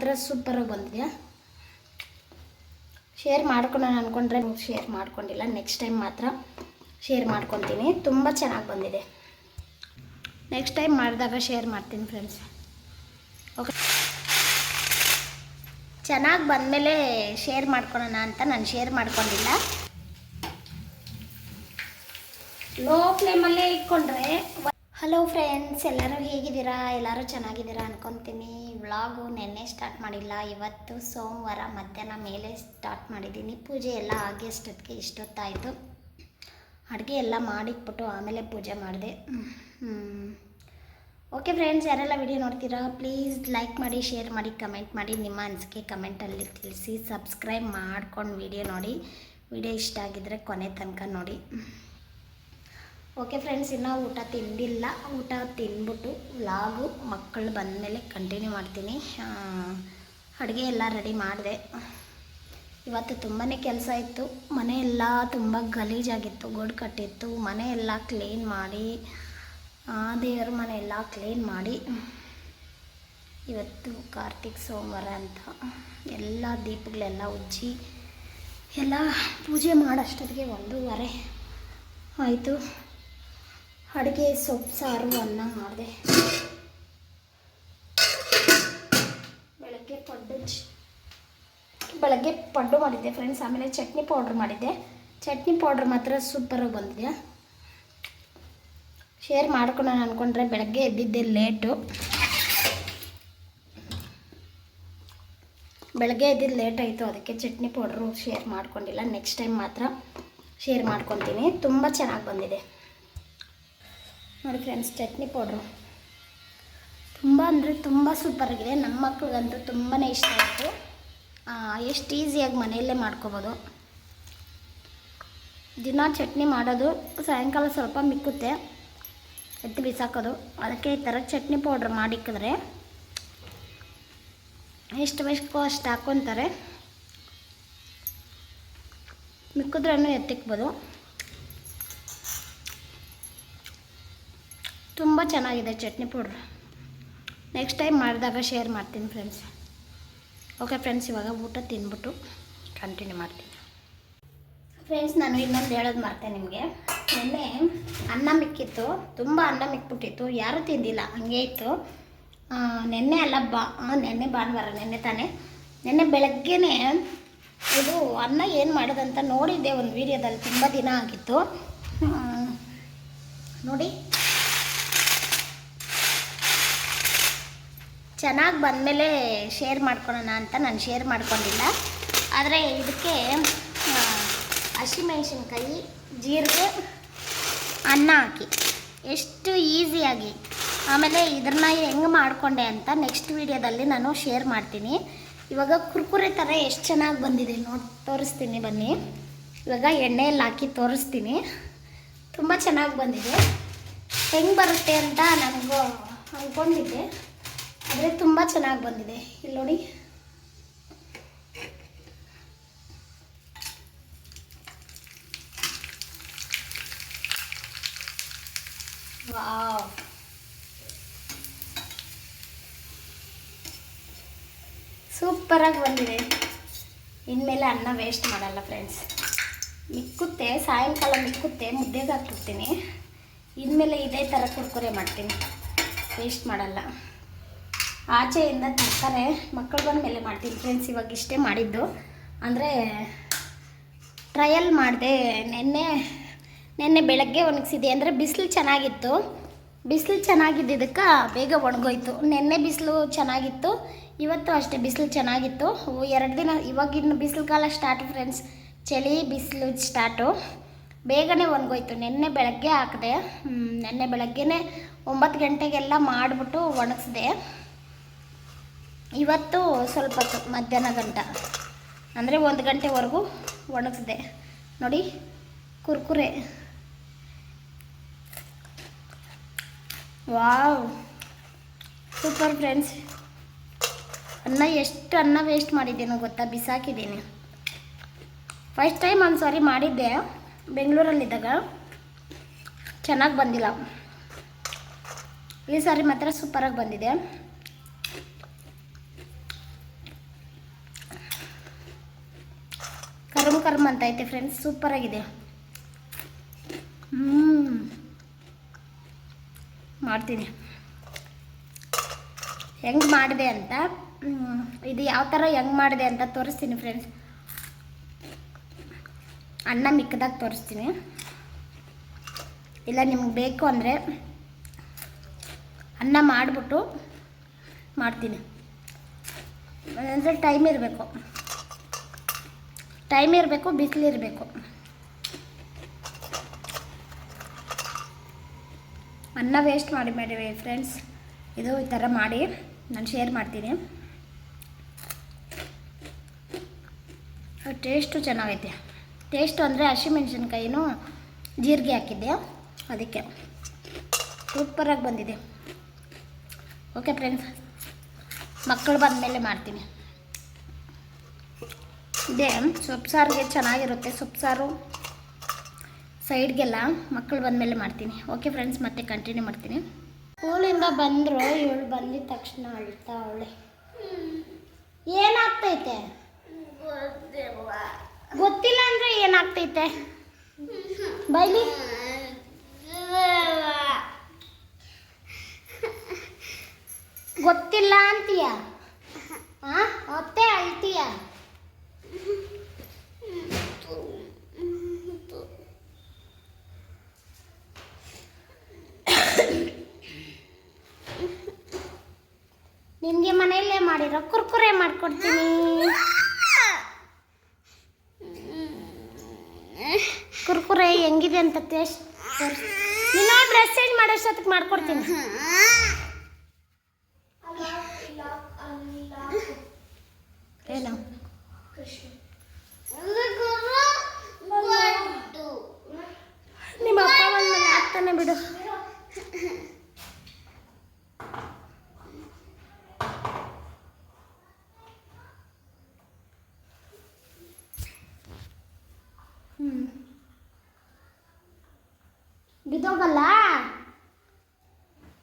ಮಾತ್ರ ಸೂಪರಾಗಿ ಬಂದಿದೆ. ಶೇರ್ ಮಾಡ್ಕೊಳ್ಳೋಣ ಅಂದ್ಕೊಂಡ್ರೆ ಶೇರ್ ಮಾಡ್ಕೊಂಡಿಲ್ಲ. ನೆಕ್ಸ್ಟ್ ಟೈಮ್ ಮಾತ್ರ ಶೇರ್ ಮಾಡ್ಕೊತೀನಿ. ತುಂಬ ಚೆನ್ನಾಗಿ ಬಂದಿದೆ. ನೆಕ್ಸ್ಟ್ ಟೈಮ್ ಮಾಡಿದಾಗ ಶೇರ್ ಮಾಡ್ತೀನಿ ಫ್ರೆಂಡ್ಸ್. ಓಕೆ, ಚೆನ್ನಾಗಿ ಬಂದಮೇಲೆ ಶೇರ್ ಮಾಡ್ಕೊಳ್ಳೋಣ ಅಂತ ನಾನು ಶೇರ್ ಮಾಡ್ಕೊಂಡಿಲ್ಲ. ಲೋ ಫ್ಲೇಮಲ್ಲೇ ಇಟ್ಕೊಂಡ್ರೆ. ಹಲೋ ಫ್ರೆಂಡ್ಸ್, ಎಲ್ಲರೂ ಹೇಗಿದ್ದೀರಾ? ಎಲ್ಲರೂ ಚೆನ್ನಾಗಿದ್ದೀರಾ ಅನ್ಕೊತೀನಿ. ವ್ಲಾಗು ನೆನ್ನೆ ಸ್ಟಾರ್ಟ್ ಮಾಡಿಲ್ಲ, ಇವತ್ತು ಸೋಮವಾರ ಮಧ್ಯಾಹ್ನ ಮೇಲೆ ಸ್ಟಾರ್ಟ್ ಮಾಡಿದ್ದೀನಿ. ಪೂಜೆ ಎಲ್ಲ ಆಗಿ ಅಷ್ಟೊತ್ತಿಗೆ ಇಷ್ಟೊತ್ತಾಯಿತು. ಅಡುಗೆ ಎಲ್ಲ ಮಾಡಿಟ್ಬಿಟ್ಟು ಆಮೇಲೆ ಪೂಜೆ ಮಾಡಿದೆ. ಓಕೆ ಫ್ರೆಂಡ್ಸ್, ಯಾರೆಲ್ಲ ವಿಡಿಯೋ ನೋಡ್ತೀರಾ ಪ್ಲೀಸ್ ಲೈಕ್ ಮಾಡಿ, ಶೇರ್ ಮಾಡಿ, ಕಮೆಂಟ್ ಮಾಡಿ. ನಿಮ್ಮ ಅನಿಸಿಕೆ ಕಮೆಂಟಲ್ಲಿ ತಿಳಿಸಿ. ಸಬ್ಸ್ಕ್ರೈಬ್ ಮಾಡ್ಕೊಂಡು ವಿಡಿಯೋ ನೋಡಿ. ವಿಡಿಯೋ ಇಷ್ಟ ಆಗಿದ್ದರೆ ಕೊನೆ ತನಕ ನೋಡಿ. ಓಕೆ ಫ್ರೆಂಡ್ಸ್, ಇನ್ನೂ ಊಟ ತಿಂದಿಲ್ಲ. ಊಟ ತಿಂದ್ಬಿಟ್ಟು ವ್ಲಾಗು ಮಕ್ಕಳು ಬಂದಮೇಲೆ ಕಂಟಿನ್ಯೂ ಮಾಡ್ತೀನಿ. ಅಡುಗೆ ಎಲ್ಲ ರೆಡಿ ಮಾಡಿದೆ. ಇವತ್ತು ತುಂಬಾ ಕೆಲಸ ಇತ್ತು. ಮನೆ ಎಲ್ಲ ತುಂಬ ಗಲೀಜಾಗಿತ್ತು, ಗೋಡು ಕಟ್ಟಿತ್ತು. ಮನೆ ಎಲ್ಲ ಕ್ಲೀನ್ ಮಾಡಿ, ದೇವರ ಮನೆ ಎಲ್ಲ ಕ್ಲೀನ್ ಮಾಡಿ, ಇವತ್ತು ಕಾರ್ತಿಕ್ ಸೋಮವಾರ ಅಂತ ಎಲ್ಲ ದೀಪಗಳೆಲ್ಲ ಉಜ್ಜಿ ಎಲ್ಲ ಪೂಜೆ ಮಾಡೋಷ್ಟೊತ್ತಿಗೆ 1:30 ಆಯಿತು. ಅಡುಗೆ ಸೊಪ್ಪು ಸಾರು ಅನ್ನ ಮಾಡಿದೆ. ಬೆಳಗ್ಗೆ ಪಡ್ಡು ಮಾಡಿದ್ದೆ ಫ್ರೆಂಡ್ಸ್. ಆಮೇಲೆ ಚಟ್ನಿ ಪೌಡ್ರ್ ಮಾಡಿದ್ದೆ. ಚಟ್ನಿ ಪೌಡ್ರ್ ಮಾತ್ರ ಸೂಪರಾಗಿ ಬಂದಿದೆ. ಶೇರ್ ಮಾಡ್ಕೊಳ್ಳೋಣ ಅಂದ್ಕೊಂಡ್ರೆ ಬೆಳಗ್ಗೆ ಎದ್ದಿದ್ದೆ ಲೇಟು. ಬೆಳಗ್ಗೆ ಎದ್ದಿದ್ದು ಲೇಟ್ ಆಯಿತು, ಅದಕ್ಕೆ ಚಟ್ನಿ ಪೌಡ್ರು ಶೇರ್ ಮಾಡ್ಕೊಂಡಿಲ್ಲ. ನೆಕ್ಸ್ಟ್ ಟೈಮ್ ಮಾತ್ರ ಶೇರ್ ಮಾಡ್ಕೊತೀನಿ. ತುಂಬ ಚೆನ್ನಾಗಿ ಬಂದಿದೆ ನೋಡಿ ಫ್ರೆಂಡ್ಸ್. ಚಟ್ನಿ ಪೌಡ್ರು ತುಂಬ ಅಂದರೆ ತುಂಬ ಸೂಪರಾಗಿದೆ. ನಮ್ಮ ಮಕ್ಳಿಗಂತೂ ತುಂಬಾ ಇಷ್ಟ ಆಯಿತು. ಎಷ್ಟು ಈಸಿಯಾಗಿ ಮನೆಯಲ್ಲೇ ಮಾಡ್ಕೋಬೋದು. ದಿನ ಚಟ್ನಿ ಮಾಡೋದು, ಸಾಯಂಕಾಲ ಸ್ವಲ್ಪ ಮಿಕ್ಕುತ್ತೆ, ಎತ್ತಿ ಬಿಸಾಕೋದು. ಅದಕ್ಕೆ ಈ ಥರ ಚಟ್ನಿ ಪೌಡ್ರ್ ಮಾಡಿಕ್ಕಿದ್ರೆ ಎಷ್ಟು ಬೇಕೋ ಅಷ್ಟು ಹಾಕ್ಕೊತಾರೆ. ಮಿಕ್ಕಿದ್ರೂ ಎತ್ತಿಕ್ಬೋದು. ತುಂಬ ಚೆನ್ನಾಗಿದೆ ಚಟ್ನಿ ಪೌಡ್ರ್. ನೆಕ್ಸ್ಟ್ ಟೈಮ್ ಮಾಡಿದಾಗ ಶೇರ್ ಮಾಡ್ತೀನಿ ಫ್ರೆಂಡ್ಸ್. ಓಕೆ ಫ್ರೆಂಡ್ಸ್, ಇವಾಗ ಊಟ ತಿಂದ್ಬಿಟ್ಟು ಕಂಟಿನ್ಯೂ ಮಾಡ್ತೀನಿ. ಫ್ರೆಂಡ್ಸ್, ನಾನು ಇನ್ನೊಂದು ಹೇಳೋದು ಮರ್ತೆ ನಿಮಗೆ. ನೆನ್ನೆ ಅನ್ನ ಮಿಕ್ಕಿತ್ತು, ತುಂಬ ಅನ್ನ ಮಿಕ್ಬಿಟ್ಟಿತ್ತು. ಯಾರೂ ತಿಂದಿಲ್ಲ, ಹಂಗೆ ಇತ್ತು. ನೆನ್ನೆ ಅಲ್ಲ ನೆನ್ನೆ ಭಾನುವಾರ, ನೆನ್ನೆ ತಾನೇ. ನೆನ್ನೆ ಬೆಳಗ್ಗೆನೇ ಇದು ಅನ್ನ ಏನು ಮಾಡೋದಂತ ನೋಡಿದ್ದೆ ಒಂದು ವೀಡಿಯೋದಲ್ಲಿ. ತುಂಬ ದಿನ ಆಗಿತ್ತು ನೋಡಿ. ಚೆನ್ನಾಗಿ ಬಂದಮೇಲೆ ಶೇರ್ ಮಾಡ್ಕೊಳ್ಳೋಣ ಅಂತ ನಾನು ಶೇರ್ ಮಾಡ್ಕೊಂಡಿಲ್ಲ. ಆದರೆ ಇದಕ್ಕೆ ಹಸಿಮೆಣಸಿನ್ಕಾಯಿ, ಜೀರಿಗೆ, ಅನ್ನ ಹಾಕಿ ಎಷ್ಟು ಈಸಿಯಾಗಿ, ಆಮೇಲೆ ಇದನ್ನ ಹೆಂಗೆ ಮಾಡಿಕೊಂಡೆ ಅಂತ ನೆಕ್ಸ್ಟ್ ವೀಡಿಯೋದಲ್ಲಿ ನಾನು ಶೇರ್ ಮಾಡ್ತೀನಿ. ಇವಾಗ ಕುರ್ಕುರೆ ಥರ ಎಷ್ಟು ಚೆನ್ನಾಗಿ ಬಂದಿದೆ ನೋಡಿ, ತೋರಿಸ್ತೀನಿ ಬನ್ನಿ. ಇವಾಗ ಎಣ್ಣೆಯಲ್ಲಿ ಹಾಕಿ ತೋರಿಸ್ತೀನಿ. ತುಂಬ ಚೆನ್ನಾಗಿ ಬಂದಿದೆ. ಹೆಂಗೆ ಬರುತ್ತೆ ಅಂತ ನನಗೂ ಅಂದ್ಕೊಂಡಿದ್ದೆ, ಆದರೆ ತುಂಬ ಚೆನ್ನಾಗಿ ಬಂದಿದೆ. ಇಲ್ಲಿ ನೋಡಿ, ವಾವ್, ಸೂಪರಾಗಿ ಬಂದಿದೆ. ಇನ್ಮೇಲೆ ಅನ್ನ ವೇಸ್ಟ್ ಮಾಡಲ್ಲ ಫ್ರೆಂಡ್ಸ್. ಮಿಕ್ಕುತ್ತೆ, ಸಾಯಂಕಾಲ ಮಿಕ್ಕುತ್ತೆ, ಮುದ್ದೆಗೆ ಹಾಕ್ಬಿಡ್ತೀನಿ. ಇನ್ಮೇಲೆ ಇದೇ ಥರ ಕುರ್ಕುರೆ ಮಾಡ್ತೀನಿ, ವೇಸ್ಟ್ ಮಾಡಲ್ಲ. ಆಚೆಯಿಂದ ತರ್ತಾರೆ, ಮಕ್ಕಳು ಬಂದ ಮೇಲೆ ಮಾಡ್ತೀನಿ ಫ್ರೆಂಡ್ಸ್. ಇವಾಗ ಇಷ್ಟೇ ಮಾಡಿದ್ದು, ಅಂದರೆ ಟ್ರಯಲ್ ಮಾಡಿದೆ. ನೆನ್ನೆ ಬೆಳಗ್ಗೆ ಒಣಗಿಸಿದೆ. ಅಂದರೆ ಬಿಸಿಲು ಚೆನ್ನಾಗಿತ್ತು. ಬಿಸಿಲು ಚೆನ್ನಾಗಿದ್ದಕ್ಕೆ ಬೇಗ ಒಣಗೋಯ್ತು. ನೆನ್ನೆ ಬಿಸಿಲು ಚೆನ್ನಾಗಿತ್ತು, ಇವತ್ತು ಅಷ್ಟೇ ಬಿಸಿಲು ಚೆನ್ನಾಗಿತ್ತು. 2 ದಿನ, ಇವಾಗಿನ್ನು ಬಿಸಿಲು ಕಾಲ ಸ್ಟಾರ್ಟು ಫ್ರೆಂಡ್ಸ್. ಚಳಿ ಬಿಸಿಲು ಸ್ಟಾರ್ಟು, ಬೇಗನೆ ಒಣಗೋಯ್ತು. ನೆನ್ನೆ ಬೆಳಗ್ಗೆ ಹಾಕಿದೆ. ನೆನ್ನೆ ಬೆಳಗ್ಗೆನೇ 9 ಗಂಟೆಗೆಲ್ಲ ಮಾಡಿಬಿಟ್ಟು ಒಣಗಿಸಿದೆ. ಇವತ್ತು ಸ್ವಲ್ಪ ಮಧ್ಯಾಹ್ನ ಗಂಟ, ಅಂದರೆ 1 ಗಂಟೆವರೆಗೂ ಒಣಗಿಸಿದೆ ನೋಡಿ. Kurkure, wow, super friends. ಎಷ್ಟು ಅನ್ನ ವೇಸ್ಟ್ ಮಾಡಿದ್ದೇನೋ ಗೊತ್ತಾ, ಬಿಸಾಕಿದ್ದೀನಿ. ಫಸ್ಟ್ ಟೈಮ್ ಒಂದು ಸಾರಿ ಮಾಡಿದ್ದೆ ಬೆಂಗಳೂರಲ್ಲಿದ್ದಾಗ, ಚೆನ್ನಾಗಿ ಬಂದಿಲ್ಲ. ಈ ಸಾರಿ ಮಾತ್ರ ಸೂಪರಾಗಿ ಬಂದಿದೆ. ಕರ್ಮ ಅಂತ ಐತೆ ಫ್ರೆಂಡ್ಸ್, ಸೂಪರಾಗಿದೆ. ಮಾಡ್ತೀನಿ ಹೆಂಗೆ ಮಾಡಿದೆ ಅಂತ, ಇದು ಯಾವ ಥರ ಹೆಂಗೆ ಮಾಡಿದೆ ಅಂತ ತೋರಿಸ್ತೀನಿ ಫ್ರೆಂಡ್ಸ್. ಅನ್ನ ಮಿಕ್ಕದಾಗ ತೋರಿಸ್ತೀನಿ, ಇಲ್ಲ ನಿಮ್ಗೆ ಬೇಕು ಅಂದರೆ ಅನ್ನ ಮಾಡಿಬಿಟ್ಟು ಮಾಡ್ತೀನಿ. ಅಂದರೆ ಟೈಮ್ ಇರಬೇಕು, ಬಿಸಿಲಿರಬೇಕು. ಅನ್ನ ವೇಸ್ಟ್ ಮಾಡಿ ಫ್ರೆಂಡ್ಸ್. ಇದು ಈ ಥರ ಮಾಡಿ ನಾನು ಶೇರ್ ಮಾಡ್ತೀನಿ. ಟೇಸ್ಟು ಚೆನ್ನಾಗೈತೆ. ಟೇಸ್ಟು ಅಂದರೆ ಹಸಿಮೆಣ್ಸಿನ್ಕಾಯಿನೂ ಜೀರಿಗೆ ಹಾಕಿದ್ದೆ, ಅದಕ್ಕೆ ಸೂಪರಾಗಿ ಬಂದಿದೆ. ಓಕೆ ಫ್ರೆಂಡ್ಸ್, ಮಕ್ಕಳು ಬಂದಮೇಲೆ ಮಾಡ್ತೀನಿ. ಇದೇ ಸೊಪ್ಪು ಸಾರಿಗೆ ಚೆನ್ನಾಗಿರುತ್ತೆ. ಸೊಪ್ಪು ಸಾರು ಸೈಡ್ಗೆಲ್ಲ ಮಕ್ಕಳು ಬಂದಮೇಲೆ ಮಾಡ್ತೀನಿ. ಓಕೆ ಫ್ರೆಂಡ್ಸ್, ಮತ್ತೆ ಕಂಟಿನ್ಯೂ ಮಾಡ್ತೀನಿ. ಸ್ಕೂಲಿಂದ ಬಂದರು, ಇವಳು ಬಂದಿದ್ದ ತಕ್ಷಣ ಅಳ್ತಾ ಅವಳೆ. ಏನಾಗ್ತೈತೆ ಗೊತ್ತಿಲ್ಲ ಅಂದರೆ ಏನಾಗ್ತೈತೆ ಬೈಲಿ. ಗೊತ್ತಿಲ್ಲ ಅಂತೀಯ, ಮತ್ತೆ ಅಳ್ತೀಯ. ನಿಮಗೆ ಮನೆಯಲ್ಲೇ ಮಾಡಿರೋ ಕುರ್ಕುರೆ ಮಾಡ್ಕೊಡ್ತೀನಿ. ಕುರ್ಕುರೆ ಹೆಂಗಿದೆ ಅಂತ ಟೇಸ್ಟ್ ನೀನು ಡ್ರೆಸ್ ಚೇಂಜ್ ಮಾಡೋಷ್ಟೊತ್ತಿಗೆ ಮಾಡ್ಕೊಡ್ತೀನಿ. ಏನು ನಿಮ್ಮ ಅಪ್ಪ ಬಂದ್ಮೇಲೆ ಆಗ್ತಾನೆ ಬಿಡು.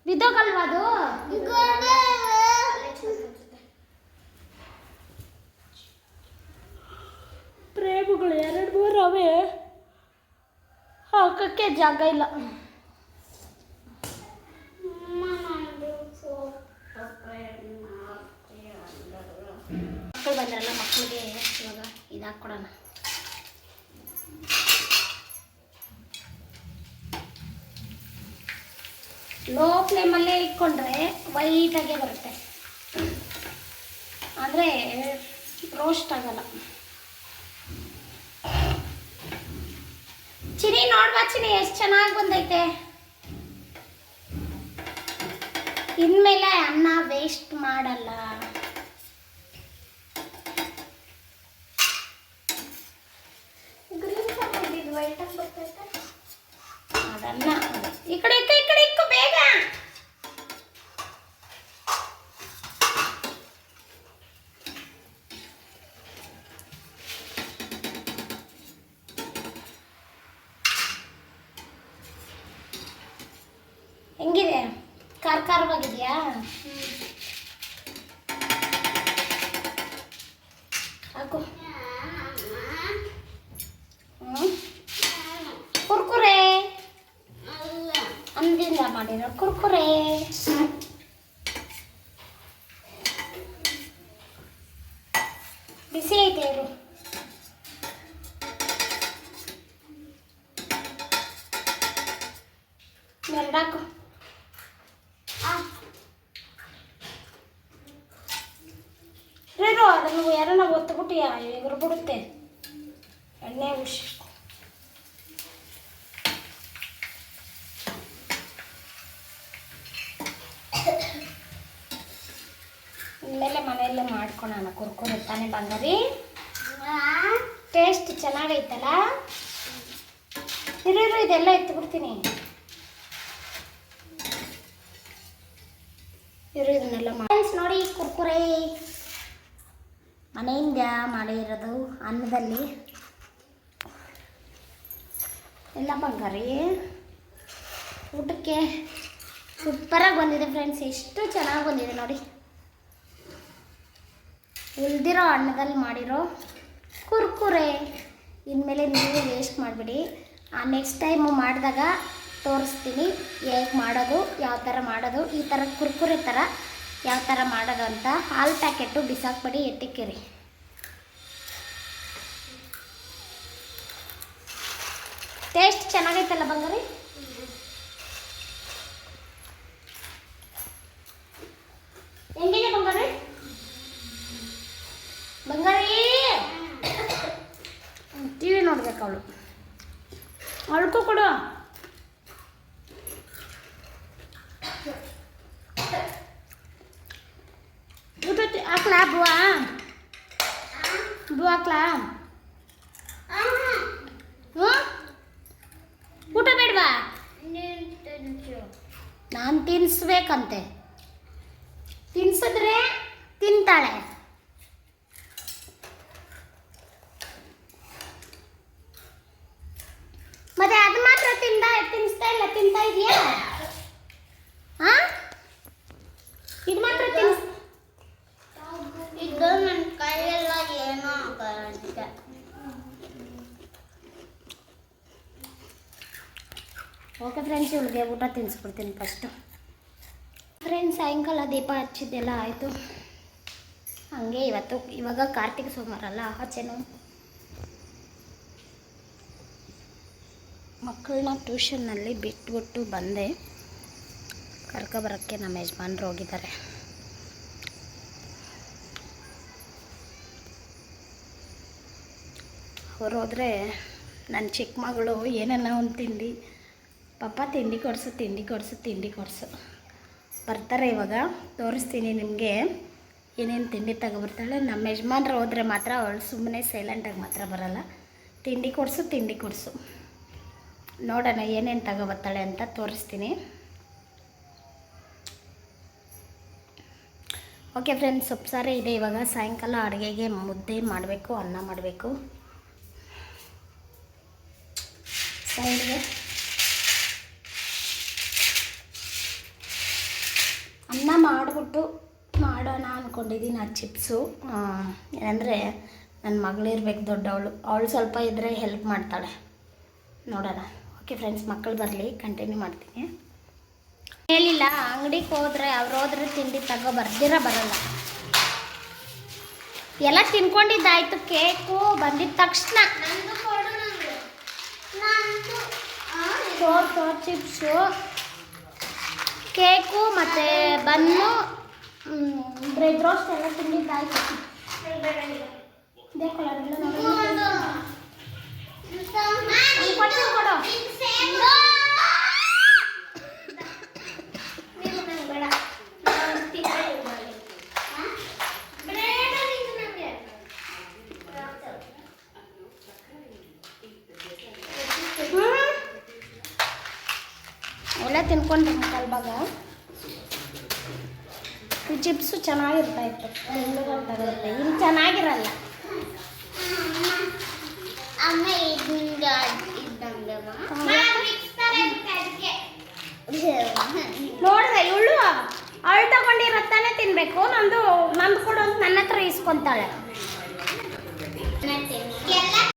ಬಿದ್ದೋಗಲ್ವಾ ಅದು? ಪ್ರೇಮಗಳು 2-3 ಅವೆ, ಹಾಕಕ್ಕೆ ಜಾಗ ಇಲ್ಲ. ಮಕ್ಕಳು ಬಂದ್ರಲ್ಲ, ಮಕ್ಕಳಿಗೆ ಇವಾಗ ಇದು ಹಾಕ್ಕೊಡೋಣ. ಲೋ ಫ್ಲೇಮಲ್ಲೇ ಇಟ್ಕೊಂಡ್ರೆ ವೈಟಾಗೆ ಬರುತ್ತೆ, ಅಂದರೆ ರೋಸ್ಟ್ ಆಗಲ್ಲ. ಚಿನಿ ನೋಡ್ವಾ ಚಿನಿ, ಎಷ್ಟು ಚೆನ್ನಾಗಿ ಬಂದೈತೆ. ಇನ್ಮೇಲೆ ಅನ್ನ ವೇಸ್ಟ್ ಮಾಡಲ್ಲ. ಅದನ್ನ ಈ ಕಡೆ ಇಕ್ಕು ಬೇಗ. ಹೆಂಗಿದೆ? ಖಾರವಾಗಿದೆಯಾ? ಹಾಕು. ಕುರ್ಕುರೆ ಅಂದಿಂದ ಮಾಡಿರೋ ಕುರ್ಕುರೆ. ಬಿಸಿ ಐತೆ ಇರು. ಎರಡಾಕು. ಅದನ್ನು ಯಾರನ್ನ ಒತ್ತುಬಿಟ್ಟು ಎಗರು ಬಿಡುತ್ತೆ ಎಣ್ಣೆ ಉಷ್. ಇನ್ಮೇಲೆ ಮನೆಯಲ್ಲೇ ಮಾಡ್ಕೊಳೋಣ ಕುರ್ಕುರೆ ತಾನೇ ಬಂಗಾರಿ. ಟೇಸ್ಟ್ ಚೆನ್ನಾಗೈತಲ್ಲ. ಇರು ಇದೆಲ್ಲ ಎತ್ಬಿಡ್ತೀನಿ. ಇದನ್ನೆಲ್ಲ ನೋಡಿ ಕುರ್ಕುರೆ ಮನೆಯಿಂದ ಮಾಡಿರೋದು ಅನ್ನದಲ್ಲಿ ಎಲ್ಲ ಬಂಗಾರಿ. ಊಟಕ್ಕೆ ಸೂಪರಾಗಿ ಬಂದಿದೆ ಫ್ರೆಂಡ್ಸ್, ಎಷ್ಟು ಚೆನ್ನಾಗಿ ಬಂದಿದೆ ನೋಡಿ. ಉಳಿದಿರೋ ಅನ್ನದಲ್ಲಿ ಮಾಡಿರೋ ಕುರ್ಕುರೆ ಇನ್ಮೇಲೆ ನೀವು ವೇಸ್ಟ್ ಮಾಡಿಬಿಡಿ. ನೆಕ್ಸ್ಟ್ ಟೈಮು ಮಾಡಿದಾಗ ತೋರಿಸ್ತೀನಿ ಹೇಗೆ ಮಾಡೋದು, ಯಾವ ಥರ ಮಾಡೋದು, ಈ ಥರ ಕುರ್ಕುರೆ ಥರ ಯಾವ ಥರ ಮಾಡೋದು ಅಂತ. ಹಾಲು ಪ್ಯಾಕೆಟು ಬಿಸಾಕ್ಬಿಡಿ, ಎತ್ತಿಕ್ಕಿರಿ. ಟೇಸ್ಟ್ ಚೆನ್ನಾಗೈತಲ್ಲ ಬಂಗಾರಿ? ಹೆಂಗಿದೆ ಬಂಗಾರಿ? ಬಂಗಾರಿ ಟಿ ವಿ ನೋಡ್ಬೇಕು ಅವಳು. ಅವಳಕ್ಕೂ ಕೊಡು. ಊಟ ಹಾಕ್ಲಾ? ಬುವಾ ಹಾಕ್ಲಾ? ಹ್ಞೂ, ಊಟ ಬೇಡವಾ? ನಾನು ತಿನ್ನಿಸ್ಬೇಕಂತೆ. ತಿನ್ಸಿದ್ರೆ ತಿಂತಾಳೆ. ಮತ್ತೆ ಅದು ಮಾತ್ರ ತಿನ್ನಿಸ್ತಾ ಇಲ್ಲ, ತಿಂತಾ ಇದೆಯಾ? ಹಾಂ, ಇದು ಮಾತ್ರ ಇದು ನನ್ನ ಕೈಯೆಲ್ಲ ಏನೋ ಆಗುತ್ತೆ. ಓಕೆ ಫ್ರೆಂಡ್ಸ್, ಇವಳಿಗೆ ಊಟ ತಿನ್ನಿಸ್ಬಿಡ್ತೀನಿ ಫಸ್ಟು. ಫ್ರೆಂಡ್ಸ್, ಸಾಯಂಕಾಲ ದೀಪ ಹಚ್ಚಿದ್ದೆಲ್ಲ ಆಯಿತು. ಹಾಗೆ ಇವಾಗ ಕಾರ್ತಿಕ ಸೋಮವಾರ ಅಲ್ಲ, ಆಚೆನು ಮಕ್ಕಳನ್ನ ಟ್ಯೂಷನ್ನಲ್ಲಿ ಬಿಟ್ಬಿಟ್ಟು ಬಂದೆ. ಕರ್ಕೊಬರೋಕ್ಕೆ ನಮ್ಮ ಯಜಮಾನ್ರು ಹೋಗಿದ್ದಾರೆ. ಅವ್ರು ಹೋದರೆ ನನ್ನ ಚಿಕ್ಕ ಮಗಳು ಏನೇನೋ ಒಂದು ತಿಂಡಿ, ಪಪ್ಪ ತಿಂಡಿ ಕೊಡಿಸು ಬರ್ತಾರೆ. ಇವಾಗ ತೋರಿಸ್ತೀನಿ ನಿಮಗೆ ಏನೇನು ತಿಂಡಿ ತಗೊಬರ್ತಾಳೆ. ನಮ್ಮ ಯಜಮಾನ್ರು ಹೋದರೆ ಮಾತ್ರ ಅವಳು ಸುಮ್ಮನೆ ಸೈಲೆಂಟಾಗಿ ಮಾತ್ರ ಬರೋಲ್ಲ. ತಿಂಡಿ ಕೊಡಿಸು ನೋಡೋಣ ಏನೇನು ತಗೊಬರ್ತಾಳೆ ಅಂತ ತೋರಿಸ್ತೀನಿ. ಓಕೆ ಫ್ರೆಂಡ್ಸ್, ಸೊಪ್ಪು ಸಾರೇ ಇದೆ. ಇವಾಗ ಸಾಯಂಕಾಲ ಅಡುಗೆಗೆ ಮುದ್ದೆ ಮಾಡಬೇಕು, ಅನ್ನ ಮಾಡಬೇಕು. ಸೈಡ್ಗೆ ಅನ್ನ ಮಾಡಿಬಿಟ್ಟು ಮಾಡೋಣ ಅಂದ್ಕೊಂಡಿದ್ದೀನಿ. ಆ ಚಿಪ್ಸು ಏನಂದರೆ ನನ್ನ ಮಗಳಿರ್ಬೇಕು ದೊಡ್ಡವಳು, ಅವಳು ಸ್ವಲ್ಪ ಇದ್ದರೆ ಹೆಲ್ಪ್ ಮಾಡ್ತಾಳೆ. ನೋಡೋಣ. ಓಕೆ ಫ್ರೆಂಡ್ಸ್, ಮಕ್ಕಳು ಬರಲಿ, ಕಂಟಿನ್ಯೂ ಮಾಡ್ತೀನಿ. ಹೇಳಿಲ್ಲ, ಅಂಗಡಿಗೆ ಹೋದರೆ ಹೋದ್ರೆ ತಿಂಡಿ ಬರಲ್ಲ. ಎಲ್ಲ ತಿನ್ಕೊಂಡಿದ್ದಾಯ್ತು. ಕೇಕು ಬಂದಿದ್ದ ತಕ್ಷಣ ಚಿಪ್ಸು, ಕೇಕು ಮತ್ತು ಬನ್ನು, ಬ್ರೆಡ್ ರೋಸ್ಟ್ ಎಲ್ಲ ತಿಂದಿದ್ದಾಯ್ತು. ಕೊಡು. ಎಲ್ಲ ತಿನ್ಕೊಂಡು ಕಲ್ಬಾಗ ಈ ಚಿಪ್ಸು ಚೆನ್ನಾಗಿರ್ತಾಯಿತ್ತು. ಬೆಂಗಳೂರಲ್ಲಿ ತಗೊಳುತ್ತೆ, ಇಲ್ಲಿ ಚೆನ್ನಾಗಿರಲ್ಲ. ನೋಡ್ದೆ ಇವಳು ಅವಳು ತಗೊಂಡಿರತ್ತಾನೆ ತಿನ್ಬೇಕು. ನಂದು ಕೊಡು ಅಂತ ನನ್ನ ಹತ್ರ ಇಸ್ಕೊಂತಾಳೆ.